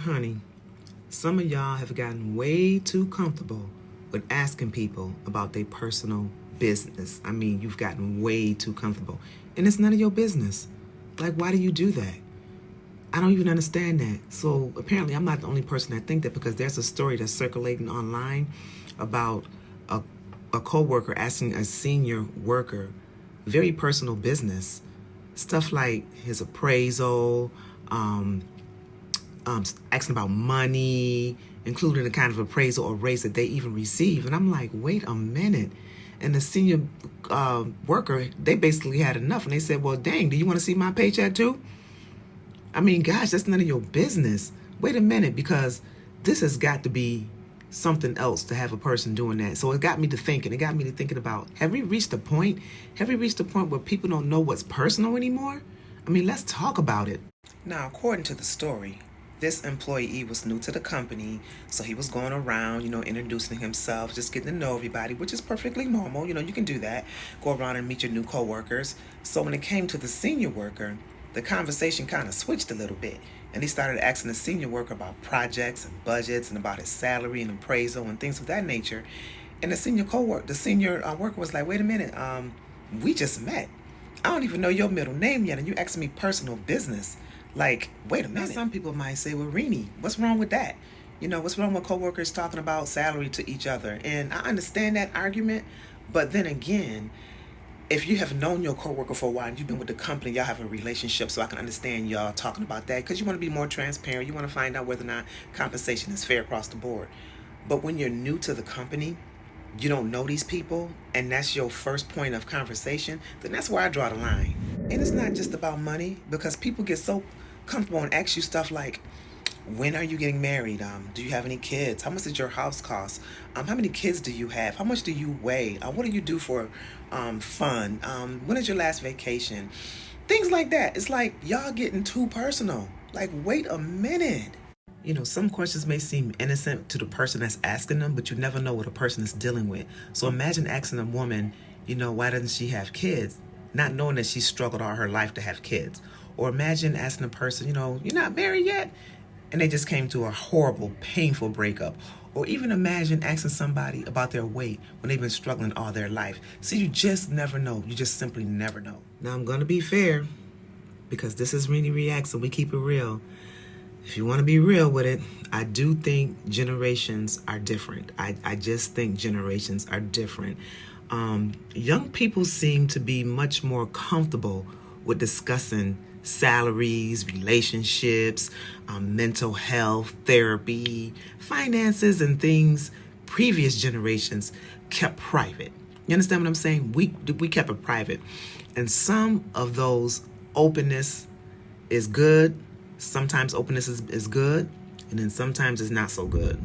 Honey, some of y'all have gotten way too comfortable with asking people about their personal business. I mean, you've gotten way too comfortable. And it's none of your business. Like, why do you do that? I don't even understand that. So apparently I'm not the only person that think that, because there's a story that's circulating online about a coworker asking a senior worker very personal business stuff like his appraisal, asking about money, including the kind of appraisal or raise that they even receive. And I'm like, wait a minute. And the senior worker, they basically had enough. And they said, well, dang, do you want to see my paycheck too? I mean, gosh, that's none of your business. Wait a minute, because this has got to be something else to have a person doing that. So it got me to thinking. It got me to thinking about, have we reached a point? Have we reached a point where people don't know what's personal anymore? I mean, let's talk about it. Now, according to the story, this employee was new to the company, so he was going around, introducing himself, just getting to know everybody, which is perfectly normal. You can do that. Go around and meet your new coworkers. So when it came to the senior worker, the conversation kind of switched a little bit. And he started asking the senior worker about projects and budgets and about his salary and appraisal and things of that nature. And the senior worker was like, wait a minute, we just met. I don't even know your middle name yet, and you asking me personal business. Like, wait a minute. Now, some people might say, well, Renie, what's wrong with that? What's wrong with coworkers talking about salary to each other? And I understand that argument, but then again, if you have known your coworker for a while and you've been with the company, y'all have a relationship, so I can understand y'all talking about that, because you want to be more transparent. You want to find out whether or not compensation is fair across the board. But when you're new to the company, you don't know these people, and that's your first point of conversation, then that's where I draw the line. And it's not just about money, because people get so comfortable and ask you stuff like, when are you getting married? Do you have any kids? How much does your house cost? How many kids do you have? How much do you weigh? What do you do for fun? When is your last vacation? Things like that. It's like y'all getting too personal. Like, wait a minute. Some questions may seem innocent to the person that's asking them, but you never know what a person is dealing with. So imagine asking a woman, why doesn't she have kids? Not knowing that she struggled all her life to have kids. Or imagine asking a person, you're not married yet? And they just came to a horrible, painful breakup. Or even imagine asking somebody about their weight when they've been struggling all their life. See, you just never know. You just simply never know. Now, I'm going to be fair, because this is Renie Reacts and we keep it real. If you want to be real with it, I do think generations are different. I just think generations are different. Young people seem to be much more comfortable with discussing salaries, relationships, mental health, therapy, finances, and things previous generations kept private. You understand what I'm saying? We kept it private. And some of those openness is good. Sometimes openness is good, and then sometimes it's not so good.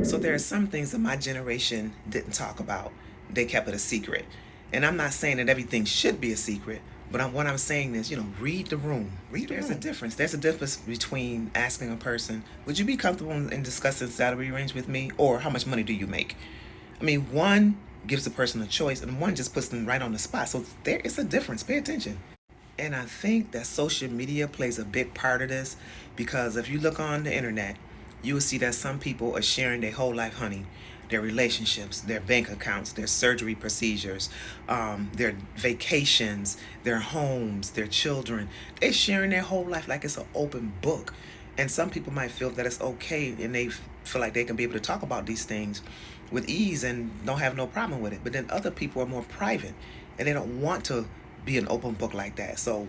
So there are some things that my generation didn't talk about. They kept it a secret. And I'm not saying that everything should be a secret, but what I'm saying is, read the room. There's a difference. There's a difference between asking a person, would you be comfortable in discussing salary range with me? Or how much money do you make? I mean, one gives the person a choice, and one just puts them right on the spot. So there is a difference. Pay attention. And I think that social media plays a big part of this, because if you look on the internet, you will see that some people are sharing their whole life, honey. Their relationships, their bank accounts, their surgery procedures, their vacations, their homes, their children. They're sharing their whole life like it's an open book. And some people might feel that it's okay, and they feel like they can be able to talk about these things with ease and don't have no problem with it. But then other people are more private, and they don't want to be an open book like that. So,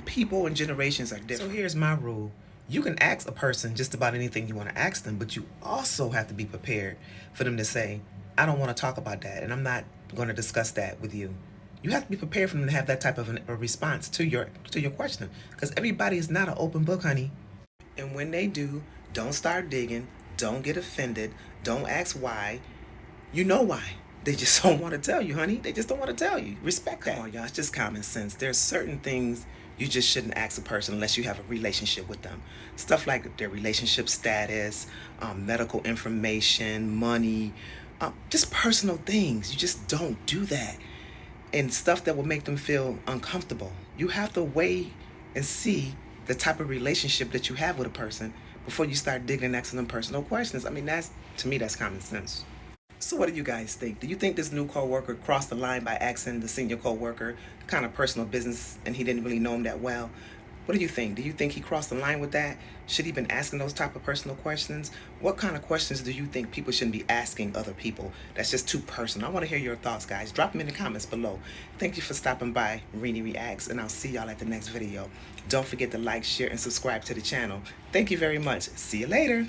people and generations are different. So here's my rule. You can ask a person just about anything you want to ask them, but you also have to be prepared for them to say, I don't want to talk about that, and I'm not going to discuss that with you. You have to be prepared for them to have that type of a response to your question, because everybody is not an open book, honey. And when they do, don't start digging, don't get offended, don't ask why. You know why. They just don't want to tell you, honey. They just don't want to tell you. Respect that. Come on, y'all. It's just common sense. There's certain things you just shouldn't ask a person unless you have a relationship with them. Stuff like their relationship status, medical information, money, just personal things. You just don't do that. And stuff that will make them feel uncomfortable. You have to weigh and see the type of relationship that you have with a person before you start digging and asking them personal questions. I mean, to me, that's common sense. So what do you guys think? Do you think this new coworker crossed the line by asking the senior coworker kind of personal business and he didn't really know him that well? What do you think? Do you think he crossed the line with that? Should he been asking those type of personal questions? What kind of questions do you think people shouldn't be asking other people? That's just too personal. I want to hear your thoughts, guys. Drop them in the comments below. Thank you for stopping by Renie Reacts, and I'll see y'all at the next video. Don't forget to like, share, and subscribe to the channel. Thank you very much. See you later.